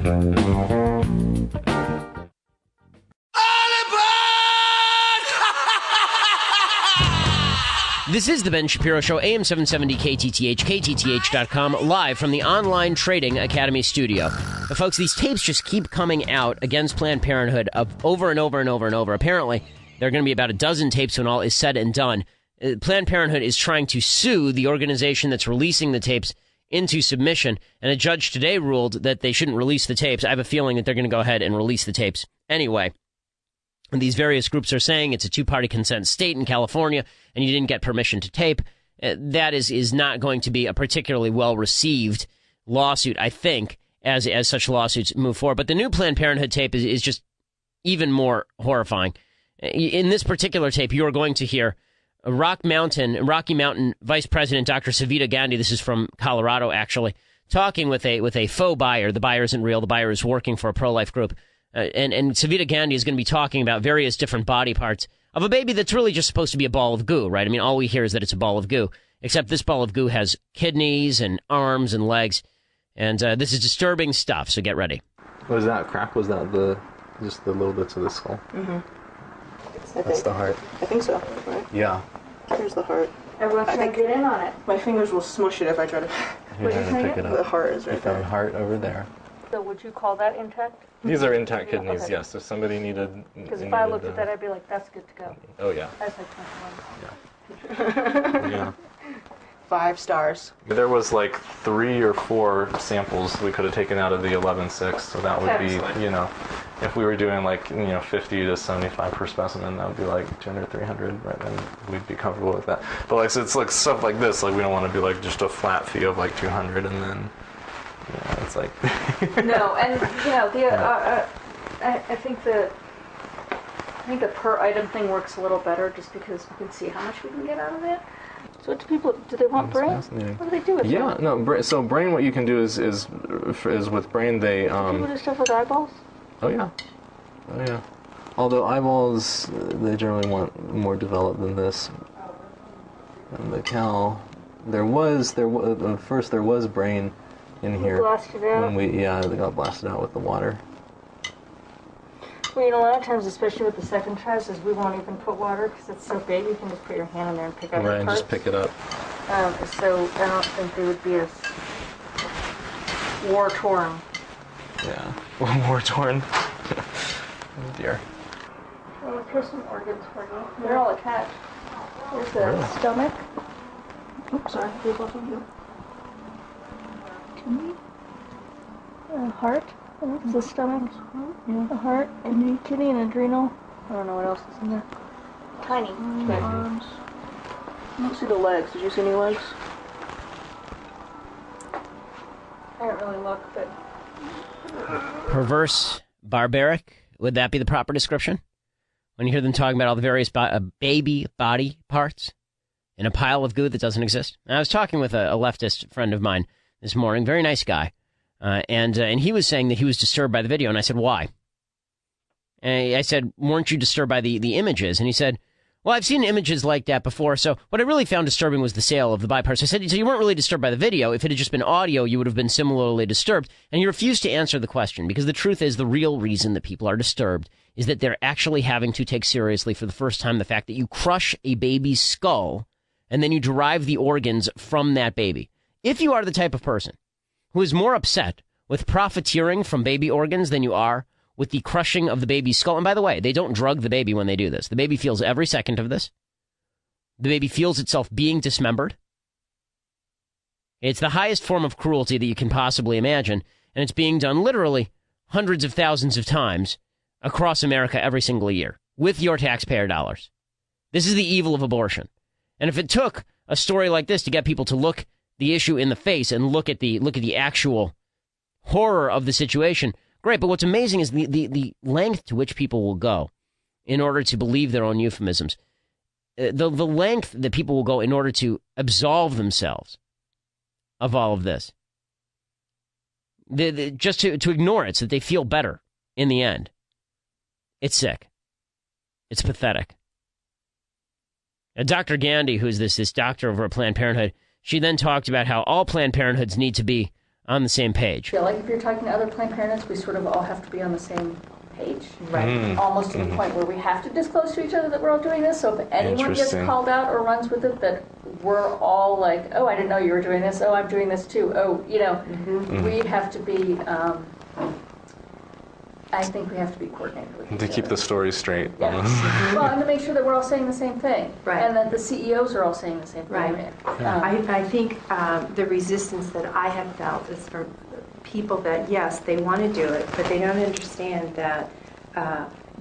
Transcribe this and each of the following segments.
This is the Ben Shapiro Show, AM 770 KTTH, KTTH.com, live from the Online Trading Academy studio. But folks, these tapes just keep coming out against Planned Parenthood over and over and over and over. Apparently, there are going to be about a dozen tapes when all is said and done. Planned Parenthood is trying to sue the organization that's releasing the tapes into submission, and a judge today ruled that they shouldn't release the tapes. I have a feeling that they're going to go ahead and release the tapes anyway. And these various groups are saying it's a two-party consent state in California, and you didn't get permission to tape. That is not going to be a particularly well-received lawsuit, I think, as such lawsuits move forward. But the new Planned Parenthood tape is just even more horrifying. In this particular tape, you are going to hear Rocky Mountain Vice President Dr. Savita Gandhi, this is from Colorado, actually, talking with a faux buyer. The buyer isn't real. The buyer is working for a pro-life group. And Savita Gandhi is going to be talking about various different body parts of a baby that's really just supposed to be a ball of goo, right? I mean, all we hear is that it's a ball of goo, except this ball of goo has kidneys and arms and legs. And this is disturbing stuff, so get ready. Was that crack? Was that just the little bits of the skull? Mm-hmm. That's the heart. I think so, right? Yeah. Here's the heart. Everyone can get in on it. My fingers will smush it if I try to... You're trying to pick it up. The heart is right there. The heart over there. So would you call that intact? These are intact kidneys, okay. yes. If somebody needed... Because if I looked at that, I'd be like, that's good to go. Oh, yeah. That's like 21. Yeah. 5 stars. There was like 3 or 4 samples we could have taken out of the 11.6, so that would be, if we were doing like, 50 to 75 per specimen, that would be like 200, 300, right? And we'd be comfortable with that. But like, so it's like stuff like this, like we don't want to be like just a flat fee of like 200 and then, it's like... No, and I think the per item thing works a little better just because we can see how much we can get out of it. So what do they want brain? What do they do with brain? Yeah, no, so brain, what you can do is with brain, they... People do stuff with eyeballs? Oh, yeah. Although eyeballs, they generally want more developed than this. And the cow, first there was brain in here. Blasted out? They got blasted out with the water. Well, a lot of times, especially with the second tries, we won't even put water because it's so big. You can just put your hand in there and pick out the parts. Right, and just pick it up. So I don't think they would be as war-torn. Yeah, war-torn. Oh dear. Well, here's some organs for you. They're all attached. There's the stomach. Oops, sorry. Here's both of you. Kidney. Heart. That's the stomach. The heart. Kidney and adrenal. I don't know what else is in there. Tiny. Arms. I don't see the legs. Did you see any legs? I didn't really look, but... Perverse, barbaric, would that be the proper description? When you hear them talking about all the various baby body parts in a pile of goo that doesn't exist. I was talking with a leftist friend of mine this morning, very nice guy, and he was saying that he was disturbed by the video, and I said, why? And I said, weren't you disturbed by the images? And he said, well, I've seen images like that before, so what I really found disturbing was the sale of the body parts. I said, so you weren't really disturbed by the video. If it had just been audio, you would have been similarly disturbed. And he refused to answer the question, because the truth is the real reason that people are disturbed is that they're actually having to take seriously for the first time the fact that you crush a baby's skull and then you derive the organs from that baby. If you are the type of person who is more upset with profiteering from baby organs than you are with the crushing of the baby's skull. And by the way, they don't drug the baby when they do this. The baby feels every second of this. The baby feels itself being dismembered. It's the highest form of cruelty that you can possibly imagine, and it's being done literally hundreds of thousands of times across America every single year with your taxpayer dollars. This is the evil of abortion. And if it took a story like this to get people to look the issue in the face and look at the actual horror of the situation, great, but what's amazing is the length to which people will go in order to believe their own euphemisms. The length that people will go in order to absolve themselves of all of this. Just to ignore it so that they feel better in the end. It's sick. It's pathetic. Dr. Gandhi, who's this doctor over at Planned Parenthood, she then talked about how all Planned Parenthoods need to be on the same page. I feel like if you're talking to other Planned Parenthoods, we sort of all have to be on the same page. Right. Almost to the point where we have to disclose to each other that we're all doing this. So if anyone gets Interesting. called out or runs with it, that we're all like, oh, I didn't know you were doing this. Oh, I'm doing this too. Oh, we have to be, I think we have to be coordinated with each To other. keep the story straight. Yeah. Well, and to make sure that we're all saying the same thing. Right. And that the CEOs are all saying the same thing. Right. I think the resistance that I have felt is from people that, yes, they want to do it, but they don't understand that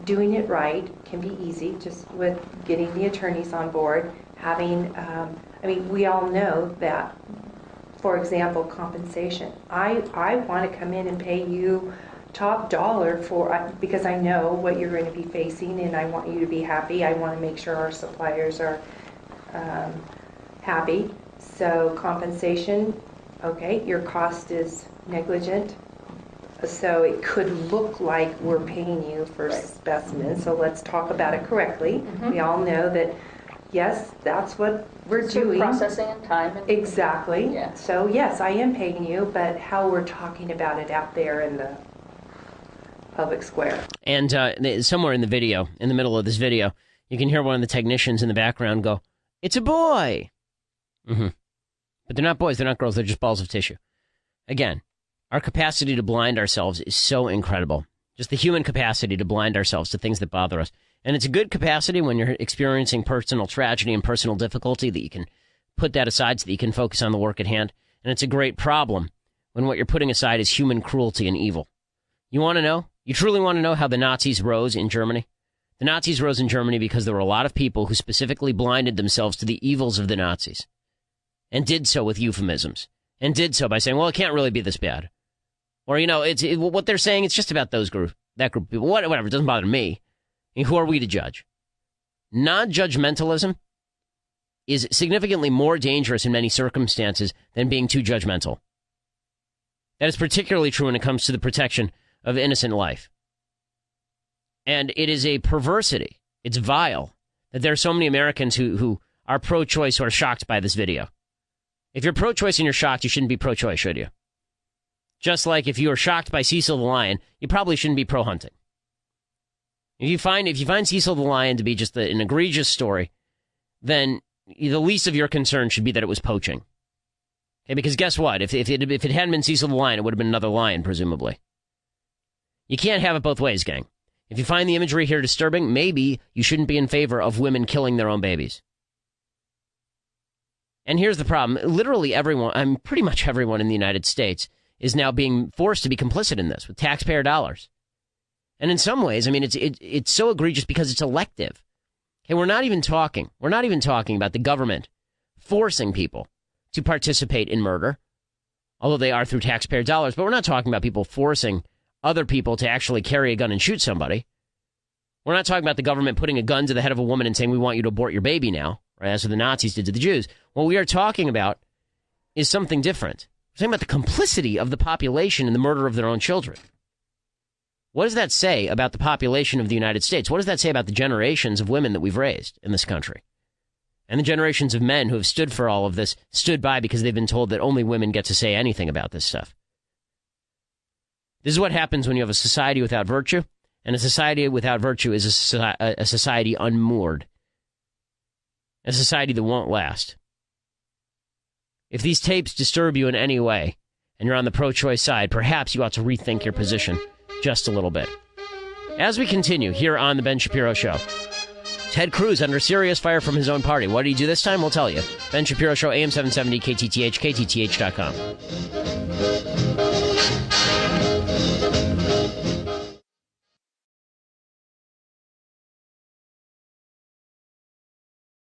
doing it right can be easy, just with getting the attorneys on board, having, we all know that, for example, compensation. I want to come in and pay you top dollar because I know what you're going to be facing, and I want you to be happy. I want to make sure our suppliers are happy. So compensation, okay, your cost is negligent. So it could look like we're paying you for specimens. So let's talk about it correctly. We all know that, yes, that's what we're doing. Processing and time. And Exactly. Yeah. So yes, I am paying you, but how we're talking about it out there in the public square. And somewhere in the video, in the middle of this video, you can hear one of the technicians in the background go, "It's a boy!" But they're not boys, they're not girls, they're just balls of tissue. Again, our capacity to blind ourselves is so incredible. Just the human capacity to blind ourselves to things that bother us. And it's a good capacity when you're experiencing personal tragedy and personal difficulty that you can put that aside so that you can focus on the work at hand. And it's a great problem when what you're putting aside is human cruelty and evil. You want to know? You truly want to know how the Nazis rose in Germany? The Nazis rose in Germany because there were a lot of people who specifically blinded themselves to the evils of the Nazis and did so with euphemisms and did so by saying, well, it can't really be this bad. Or, what they're saying, it's just about that group of people. Whatever, it doesn't bother me. I mean, who are we to judge? Non-judgmentalism is significantly more dangerous in many circumstances than being too judgmental. That is particularly true when it comes to the protection of innocent life. And it is a perversity. It's vile that there are so many Americans who are pro-choice who are shocked by this video. If you're pro-choice and you're shocked, you shouldn't be pro-choice, should you? Just like if you are shocked by Cecil the Lion, you probably shouldn't be pro-hunting. If you find Cecil the Lion to be just an egregious story, then the least of your concern should be that it was poaching. Okay, because guess what? If it hadn't been Cecil the Lion, it would have been another lion, presumably. You can't have it both ways, gang. If you find the imagery here disturbing, maybe you shouldn't be in favor of women killing their own babies. And here's the problem. Literally everyone, pretty much everyone in the United States is now being forced to be complicit in this with taxpayer dollars. And in some ways, it's so egregious because it's elective. Okay, we're not even talking about the government forcing people to participate in murder, although they are through taxpayer dollars, but we're not talking about people forcing other people to actually carry a gun and shoot somebody. We're not talking about the government putting a gun to the head of a woman and saying, we want you to abort your baby now, right? That's what the Nazis did to the Jews. What we are talking about is something different. We're talking about the complicity of the population in the murder of their own children. What does that say about the population of the United States? What does that say about the generations of women that we've raised in this country? And the generations of men who have stood for all of this, stood by because they've been told that only women get to say anything about this stuff. This is what happens when you have a society without virtue, and a society without virtue is a society unmoored. A society that won't last. If these tapes disturb you in any way, and you're on the pro-choice side, perhaps you ought to rethink your position just a little bit. As we continue here on The Ben Shapiro Show, Ted Cruz under serious fire from his own party. What did he do this time? We'll tell you. Ben Shapiro Show, AM 770, KTTH, KTTH.com.